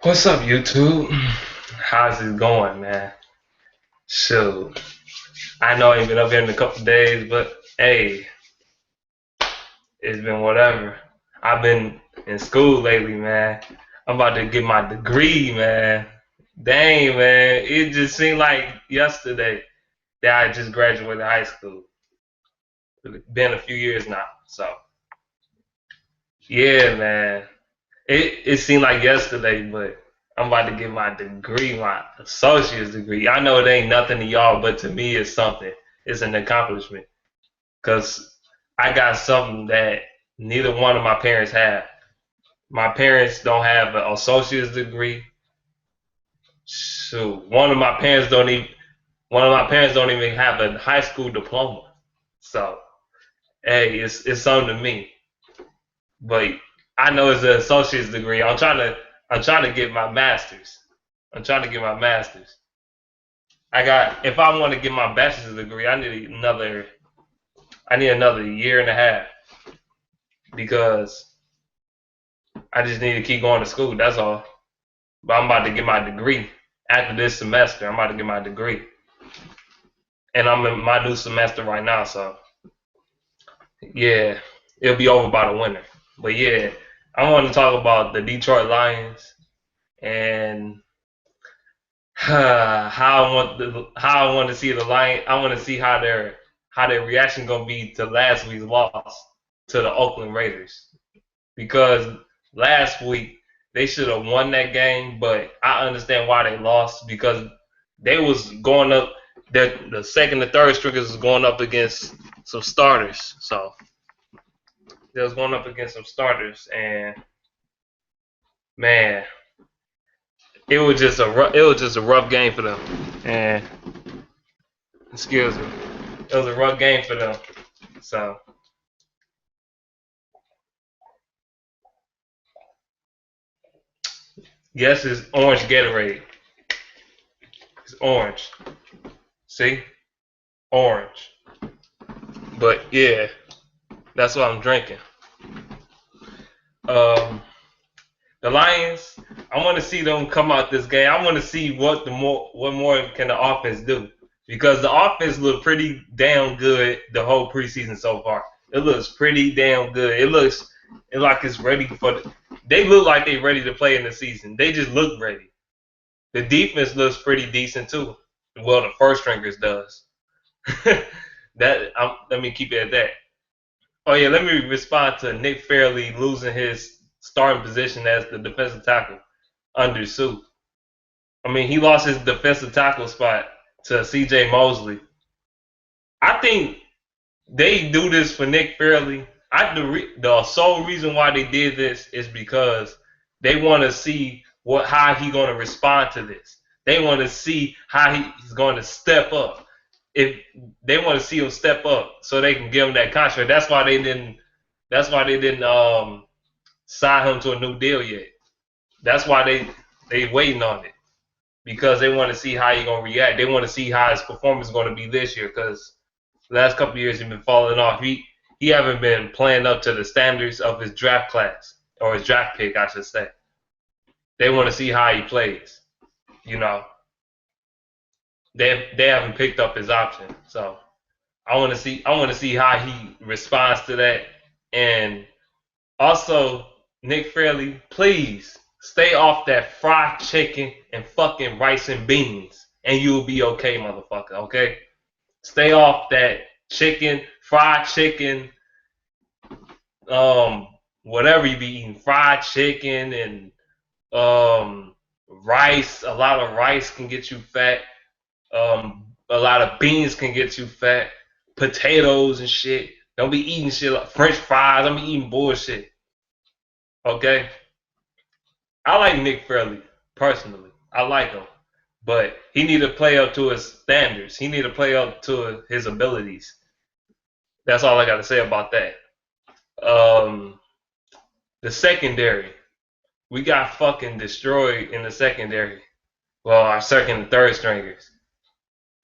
What's up, YouTube? How's it going, man? Shoot, I know I ain't been up here in a couple days, but hey, it's been whatever. I've been in school lately, man. I'm about to get my degree, man. Dang, man, it just seemed like yesterday that I just graduated high school. It's been a few years now, so yeah, man. It seemed like yesterday, but I'm about to get my degree, my associate's degree. I know it ain't nothing to y'all, but to me, it's something. It's an accomplishment because I got something that neither one of my parents have. My parents don't have an associate's degree. Shoot, one of my parents don't even have a high school diploma. So, hey, it's something to me. But I know it's an associate's degree. I'm trying to get my master's. I'm trying to get my master's. If I want to get my bachelor's degree, I need another year and a half because I just need to keep going to school. That's all. But I'm about to get my degree after this semester. I'm about to get my degree, and I'm in my new semester right now. So yeah, it'll be over by the winter. But yeah, I want to talk about the Detroit Lions and how I want to see the Lions. I want to see how their reaction gonna be to last week's loss to the Oakland Raiders because last week they should have won that game, but I understand why they lost because they was going up. The second and third stringers was going up against some starters, so they was going up against some starters, and man, it was just a rough game for them. And excuse me, it was a rough game for them. So yes, it's orange Gatorade. It's orange. See, orange. But yeah, that's what I'm drinking. Um, the Lions. I want to see them come out this game. I want to see what more can the offense do because the offense looked pretty damn good the whole preseason so far. It looks pretty damn good. It like it's ready they look like they ready to play in the season. They just look ready. The defense looks pretty decent too. Well, the first stringers does. Let me keep it at that. Oh yeah, let me respond to Nick Fairley losing his starting position as the defensive tackle under Sue. I mean, he lost his defensive tackle spot to C.J. Mosley. I think they do this for Nick Fairley. The sole reason why they did this is because they want to see how he going to respond to this. They want to see how he's going to step up. If they want to see him step up, so they can give him that contract. That's why they didn't. That's why they didn't sign him to a new deal yet. That's why they waiting on it because they want to see how he gonna react. They want to see how his performance is going to be this year because the last couple of years he's been falling off. He haven't been playing up to the standards of his draft class or his draft pick, I should say. They want to see how he plays. You know, they haven't picked up his option, so I want to see how he responds to that. And also, Nick Fairley, please stay off that fried chicken and fucking rice and beans, and you'll be okay, motherfucker. Okay, stay off that fried chicken, um, whatever you be eating, fried chicken and rice. A lot of rice can get you fat. A lot of beans can get you fat. Potatoes and shit. Don't be eating shit like French fries. Don't be eating bullshit. Okay. I like Nick Fairley personally. I like him, but he need to play up to his standards. He need to play up to his abilities. That's all I got to say about that. Um, the secondary, we got fucking destroyed in the secondary. Well, our second and third stringers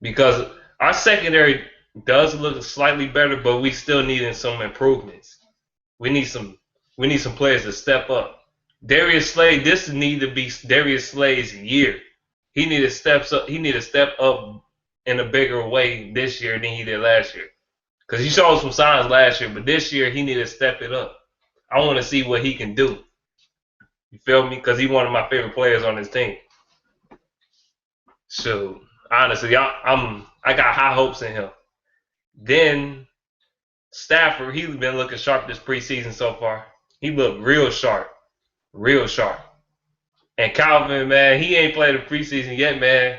because our secondary does look slightly better, but we still needing some improvements. We need some we need some players to step up. Darius Slade, this need to be Darius Slade's year. He need to step up. He need to step up in a bigger way this year than he did last year. Because he showed some signs last year, but this year he need to step it up. I want to see what he can do. You feel me? Because he's one of my favorite players on this team. So honestly, I got high hopes in him. Then Stafford, he's been looking sharp this preseason so far. He looked real sharp, real sharp. And Calvin, man, he ain't played the preseason yet, man.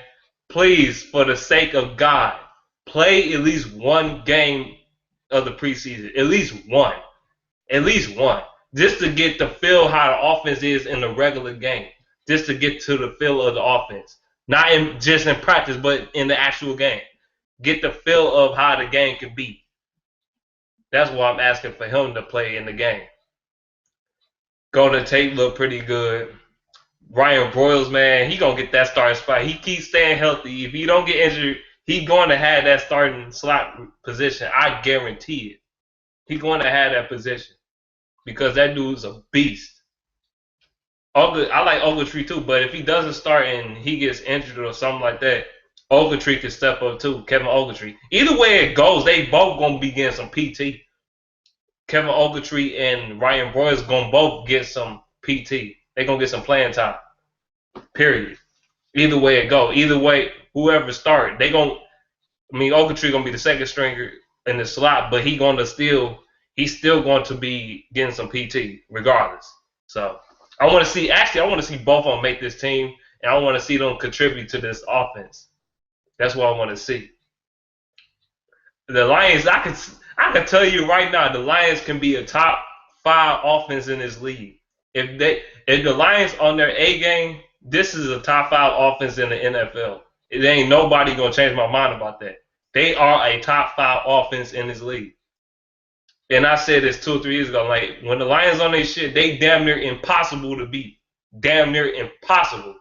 Please, for the sake of God, play at least one game of the preseason. At least one. At least one. Just to get the feel how the offense is in the regular game. Just to get to the feel of the offense. Not just in practice, but in the actual game. Get the feel of how the game can be. That's why I'm asking for him to play in the game. Golden Tate look pretty good. Ryan Broyles, man, he going to get that starting spot. He keeps staying healthy. If he don't get injured, he's going to have that starting slot position. I guarantee it. He's going to have that position because that dude's a beast. I like Ogletree too, but if he doesn't start and he gets injured or something like that, Ogletree can step up too, Kevin Ogletree. Either way it goes, they both going to be getting some PT. Kevin Ogletree and Ryan Broyles going to both get some PT. They're going to get some playing time. Period. Either way it go. Either way, whoever start, Ogletree going to be the second stringer in the slot, but he's still going to be getting some PT regardless. So, I want to see both of them make this team, and I want to see them contribute to this offense. That's what I want to see. The Lions, I can tell you right now, the Lions can be a top 5 offense in this league. If the Lions on their A game, this is a top 5 offense in the NFL. It ain't nobody gonna change my mind about that. They are a top 5 offense in this league. And I said this 2 or 3 years ago, like when the Lions on their shit, they damn near impossible to beat. Damn near impossible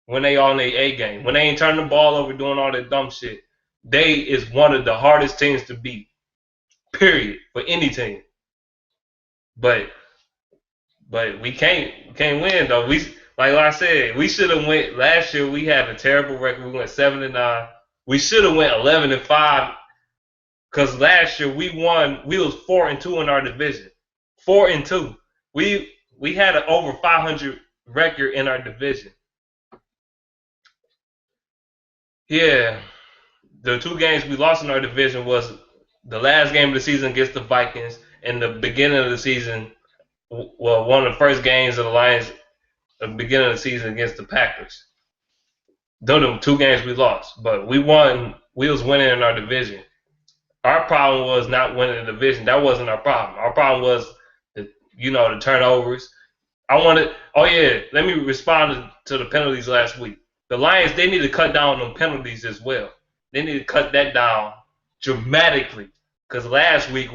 when they on their A game. When they ain't turning the ball over doing all that dumb shit. They is one of the hardest teams to beat. Period. For any team. But we can't win though. Like I said, we should have went last year. We had a terrible record. We went 7-9. We should have went 11-5. Because last year we won. We was 4-2 in our division. 4-2. We had an over 500 record in our division. Yeah, the 2 games we lost in our division was the last game of the season against the Vikings and the beginning of the season. Well, one of the first games of the Lions, the beginning of the season against the Packers. Those are the 2 games we lost, but we won. We was winning in our division. Our problem was not winning the division. That wasn't our problem. Our problem was the turnovers. Let me respond to the penalties last week. The Lions, they need to cut down on penalties as well. They need to cut that down dramatically. Because last week,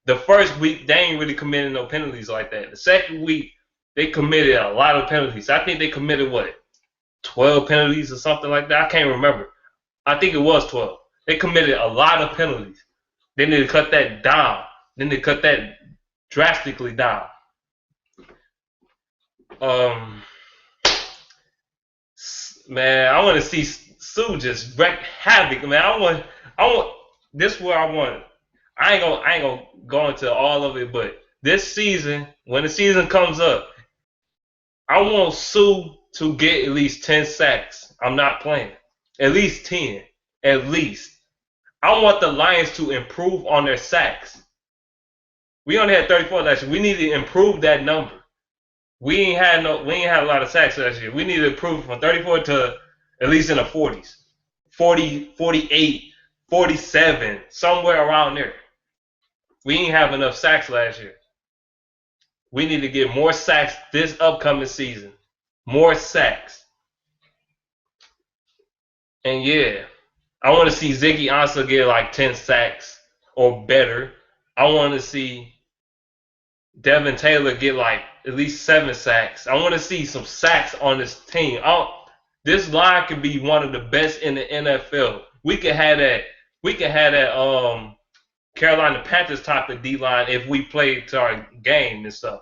the first week, they ain't really committed no penalties like that. The second week, they committed a lot of penalties. I think they committed, 12 penalties or something like that? I can't remember. I think it was 12. They committed a lot of penalties. They need to cut that down. They need to cut that drastically down. Man, I want to see Sue just wreak havoc, man. I want. This is where I want. I ain't gonna go into all of it, but this season, when the season comes up, I want Sue to get at least 10 sacks. I'm not playing. At least 10. At least. I want the Lions to improve on their sacks. We only had 34 last year. We need to improve that number. We ain't had a lot of sacks last year. We need to improve from 34 to at least in the 40s. 40, 48, 47, somewhere around there. We ain't have enough sacks last year. We need to get more sacks this upcoming season. More sacks. And yeah, I want to see Ziggy Ansah get like 10 sacks or better. I want to see Devin Taylor get like at least 7 sacks. I want to see some sacks on this team. This line could be one of the best in the NFL. We could have that Carolina Panthers type of D line if we played to our game and stuff.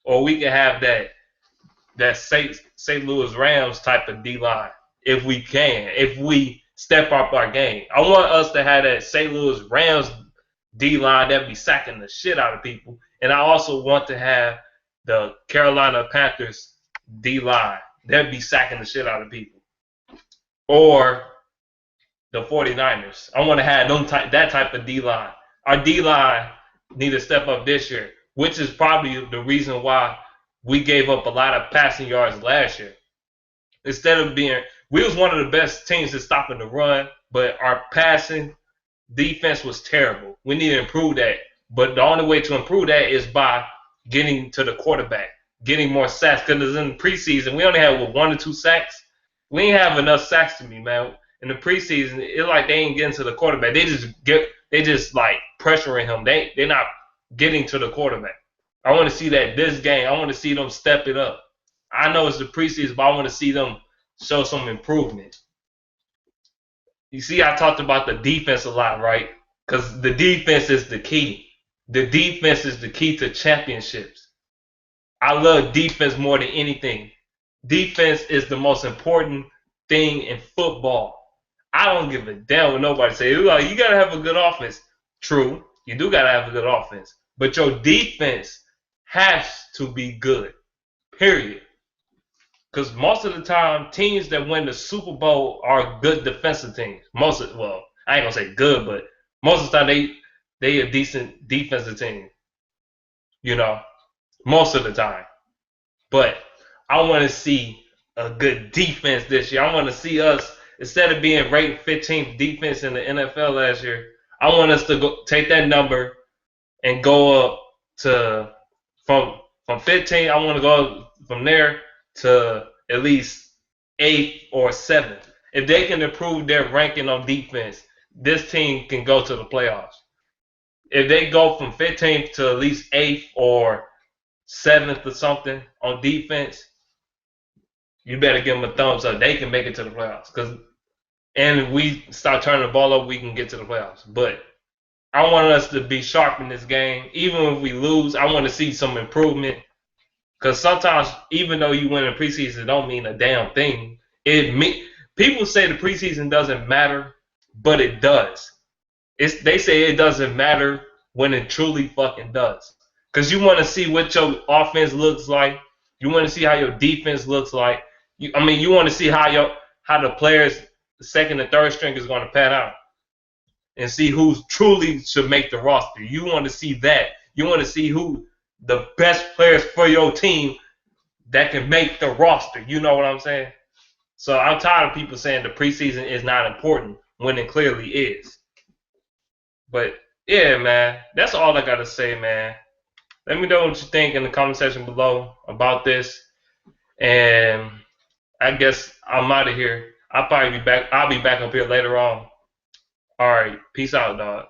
Or we could have that that St. Louis Rams type of D line if we can, if we step up our game. I want us to have that St. Louis Rams D line that be sacking the shit out of people, and I also want to have the Carolina Panthers D line that be sacking the shit out of people, or the 49ers. I want to have that type of D line. Our D line need to step up this year, which is probably the reason why we gave up a lot of passing yards last year. Instead of we was one of the best teams at stopping the run, but our passing defense was terrible. We need to improve that. But the only way to improve that is by getting to the quarterback, getting more sacks. Because in the preseason, we only had 1 or 2 sacks. We ain't have enough sacks to me, man. In the preseason, it's like they ain't getting to the quarterback. They just like pressuring him. They're not getting to the quarterback. I want to see that this game. I want to see them step it up. I know it's the preseason, but I want to see them show some improvement. You see, I talked about the defense a lot, right? Because the defense is the key. The defense is the key to championships. I love defense more than anything. Defense is the most important thing in football. I don't give a damn what nobody says. Like, you got to have a good offense. True, you do got to have a good offense. But your defense has to be good, period. Because most of the time, teams that win the Super Bowl are good defensive teams. I ain't gonna say good, but most of the time they a decent defensive team. You know, most of the time. But I want to see a good defense this year. I want to see us, instead of being ranked 15th defense in the NFL last year, I want us to take that number and go up to from 15. I want to go from there to at least 8th or 7th. If they can improve their ranking on defense, this team can go to the playoffs. If they go from 15th to at least 8th or 7th or something on defense, you better give them a thumbs up. They can make it to the playoffs. And if we start turning the ball over, we can get to the playoffs. But I want us to be sharp in this game. Even if we lose, I want to see some improvement. Because sometimes, even though you win in preseason, it don't mean a damn thing. People say the preseason doesn't matter, but it does. They say it doesn't matter when it truly fucking does. Because you want to see what your offense looks like. You want to see how your defense looks like. You want to see how the players, the second and third string, is going to pan out. And see who truly should make the roster. You want to see that. You want to see who the best players for your team that can make the roster. You know what I'm saying? So I'm tired of people saying the preseason is not important when it clearly is. But yeah, man, that's all I gotta say, man. Let me know what you think in the comment section below about this. And I guess I'm out of here. I'll be back up here later on. All right, peace out, dog.